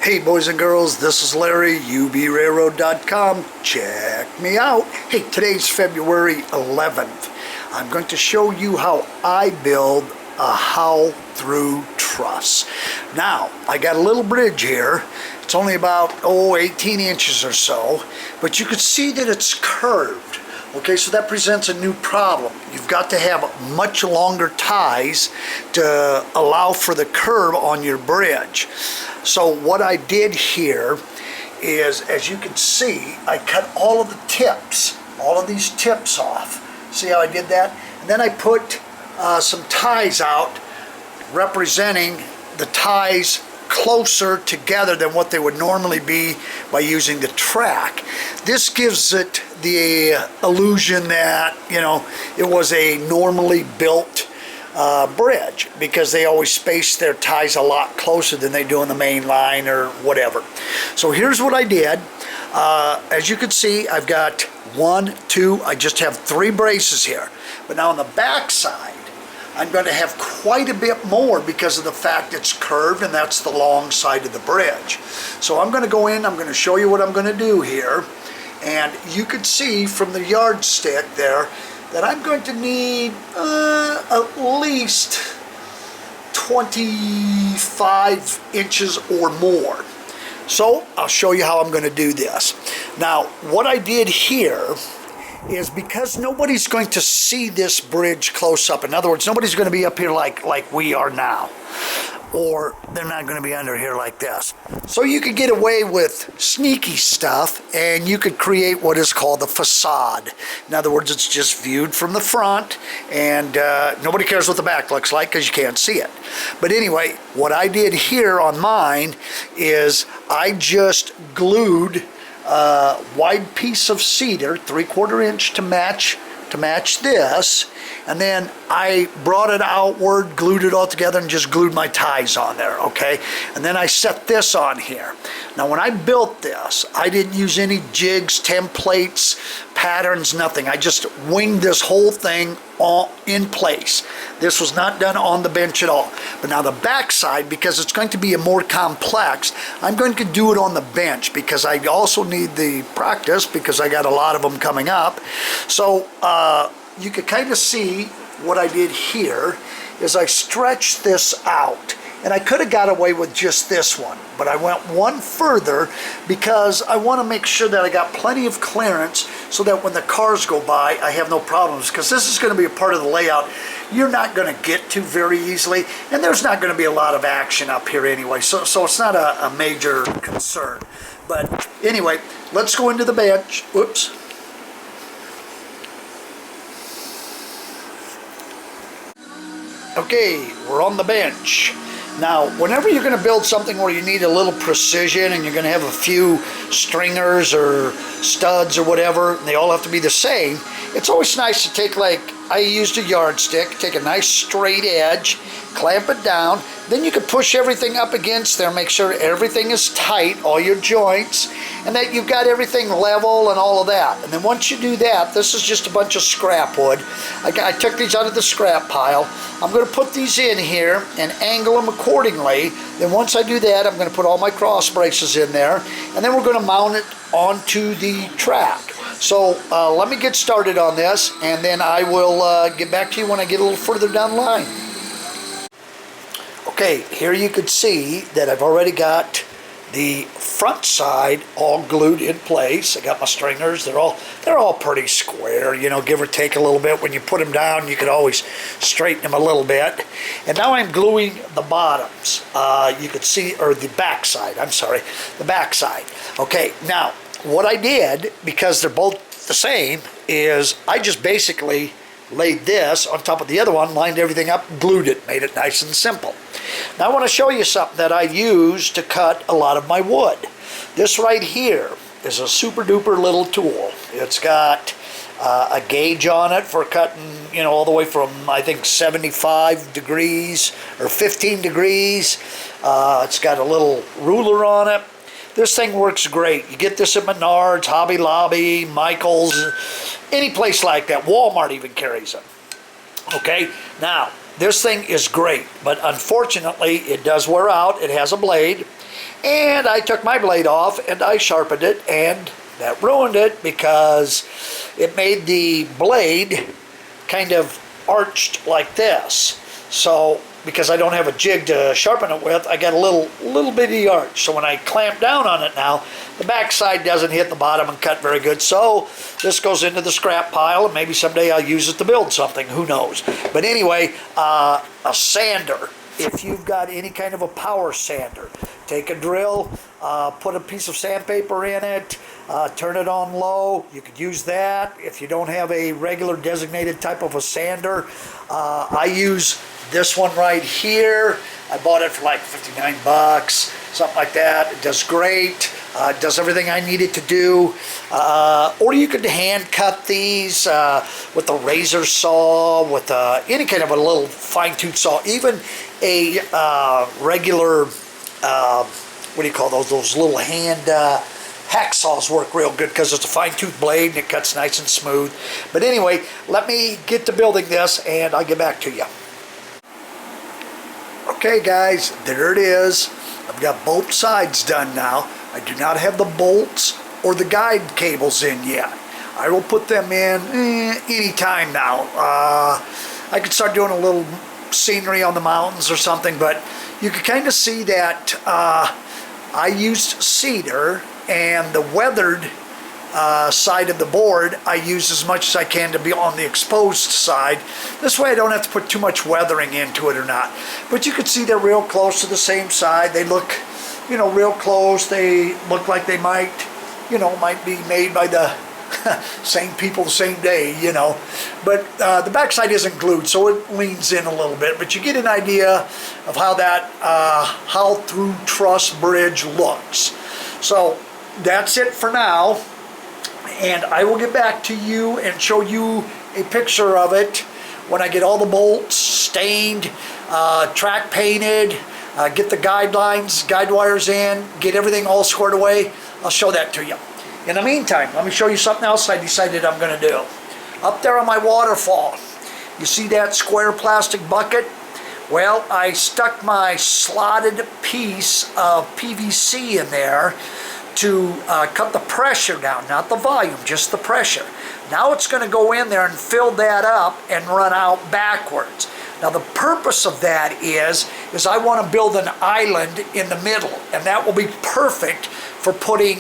Hey boys and girls, this is Larry, ubrailroad.com. Check me out. Hey, today's February 11th. I'm going to show you how I build a howe through truss. Now, I got a little bridge here. It's only about 18 inches or so, but you can see that it's curved. Okay, so that presents a new problem. You've got to have much longer ties to allow for the curve on your bridge. So what I did here is, as you can see, I cut all of the tips, all of these tips off. See how I did that? And then I put some ties out representing the ties closer together than what they would normally be by using the track. This gives it the illusion that, you know, it was a normally built bridge, because they always space their ties a lot closer than they do on the main line or whatever. So here's what I did. As you can see, I've got I just have 3 braces here. But now on the back side, I'm going to have quite a bit more because of the fact it's curved, and that's the long side of the bridge. So I'm going to go in, I'm going to show you what I'm going to do here. And you can see from the yardstick there that I'm going to need at least 25 inches or more. So I'll show you how I'm going to do this. Now, what I did here is, because nobody's going to see this bridge close up. In other words, nobody's going to be up here like we are now, or they're not going to be under here like this. So you could get away with sneaky stuff, and you could create what is called the facade. In other words, it's just viewed from the front, and nobody cares what the back looks like because you can't see it. But anyway, what I did here on mine is I just glued a wide piece of cedar, 3/4 inch, to match this, and then I brought it outward, glued it all together, and just glued my ties on there, okay? And then I set this on here. Now, when I built this, I didn't use any jigs, templates, patterns, nothing. I just winged this whole thing all in place. This was not done on the bench at all. But now the back side, because it's going to be a more complex, I'm going to do it on the bench, because I also need the practice, because I got a lot of them coming up. So you can kind of see what I did here is I stretched this out. And I could have got away with just this one, but I went one further because I want to make sure that I got plenty of clearance so that when the cars go by, I have no problems, because this is going to be a part of the layout you're not going to get to very easily, and there's not going to be a lot of action up here anyway, so it's not a major concern. But anyway, let's go into the bench. Whoops. Okay, we're on the bench. Now, whenever you're going to build something where you need a little precision, and you're going to have a few stringers or studs or whatever, and they all have to be the same, it's always nice to take, like, I used a yardstick, take a nice straight edge, clamp it down, then you can push everything up against there, make sure everything is tight, all your joints, and that you've got everything level and all of that. And then once you do that, this is just a bunch of scrap wood. I took these out of the scrap pile. I'm going to put these in here and angle them accordingly. Then once I do that, I'm going to put all my cross braces in there, and then we're going to mount it onto the track. So let me get started on this, and then I will get back to you when I get a little further down the line. Okay, here you can see that I've already got the front side all glued in place. I got my stringers. They're all pretty square, you know, give or take a little bit. When you put them down, you can always straighten them a little bit. And now I'm gluing the bottoms. You could see, or the back side, I'm sorry, the back side. Okay, now what I did, because they're both the same, is I just basically laid this on top of the other one, lined everything up, glued it, made it nice and simple. Now I want to show you something that I use to cut a lot of my wood. This right here is a super duper little tool. It's got a gauge on it for cutting, you know, all the way from, I think, 75 degrees or 15 degrees. It's got a little ruler on it. This thing works great. You get this at Menards, Hobby Lobby, Michael's, any place like that. Walmart even carries them. Okay, now this thing is great, but unfortunately it does wear out. It has a blade, And I took my blade off and I sharpened it, and that ruined it because it made the blade kind of arched like this. So because I don't have a jig to sharpen it with, I got a little bitty arch. So when I clamp down on it now, the back side doesn't hit the bottom and cut very good. So this goes into the scrap pile, and maybe someday I'll use it to build something, who knows. But anyway, a sander. If you've got any kind of a power sander, take a drill, put a piece of sandpaper in it, turn it on low. You could use that. If you don't have a regular designated type of a sander, I use this one right here. I bought it for like 59 bucks, something like that. It does great. It does everything I need it to do. Or you could hand cut these with a razor saw, with any kind of a little fine-tooth saw, even a regular, what do you call those? Those little hand hacksaws work real good because it's a fine-tooth blade and it cuts nice and smooth. But anyway, let me get to building this and I'll get back to you. Okay guys, there it is. I've got both sides done now. I do not have the bolts or the guide cables in yet. I will put them in any time now. I could start doing a little scenery on the mountains or something, but you can kind of see that I used cedar, and the weathered side of the board I use as much as I can to be on the exposed side. This way I don't have to put too much weathering into it or not. But you can see they're real close to the same side. They look, you know, real close. They look like they might, you know, might be made by the same people the same day, you know. But the backside isn't glued, so it leans in a little bit. But you get an idea of how that how through truss bridge looks. So that's it for now. And I will get back to you and show you a picture of it when I get all the bolts stained, track painted, get the guide wires in, get everything all squared away. I'll show that to you. In the meantime, let me show you something else I decided I'm going to do. Up there on my waterfall, you see that square plastic bucket? Well, I stuck my slotted piece of PVC in there to cut the pressure down, not the volume, just the pressure. Now it's going to go in there and fill that up and run out backwards. Now the purpose of that is I want to build an island in the middle, and that will be perfect for putting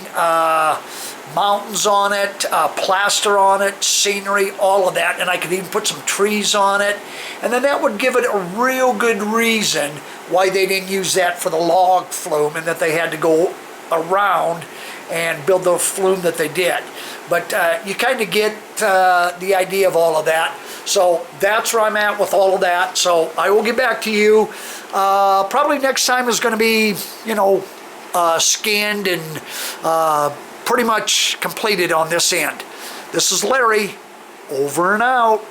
mountains on it, plaster on it, scenery, all of that, and I could even put some trees on it, and then that would give it a real good reason why they didn't use that for the log flume and that they had to go around and build the flume that they did. But you kind of get the idea of all of that. So that's where I'm at with all of that. So I will get back to you. Probably next time is going to be, you know, skinned and pretty much completed on this end. This is Larry, over and out.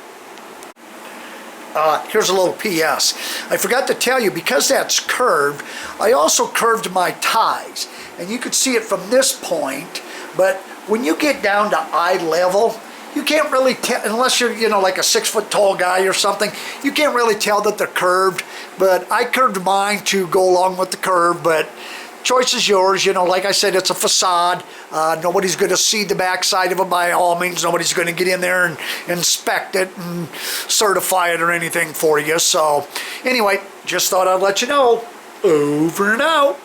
Here's a little PS. I forgot to tell you, because that's curved, I also curved my ties. And you could see it from this point, but when you get down to eye level, you can't really tell, unless you're, you know, like a 6 foot tall guy or something, you can't really tell that they're curved. But I curved mine to go along with the curve, but choice is yours. You know, like I said, it's a facade. Nobody's going to see the backside of it by all means. Nobody's going to get in there and inspect it and certify it or anything for you. So anyway, just thought I'd let you know. Over and out.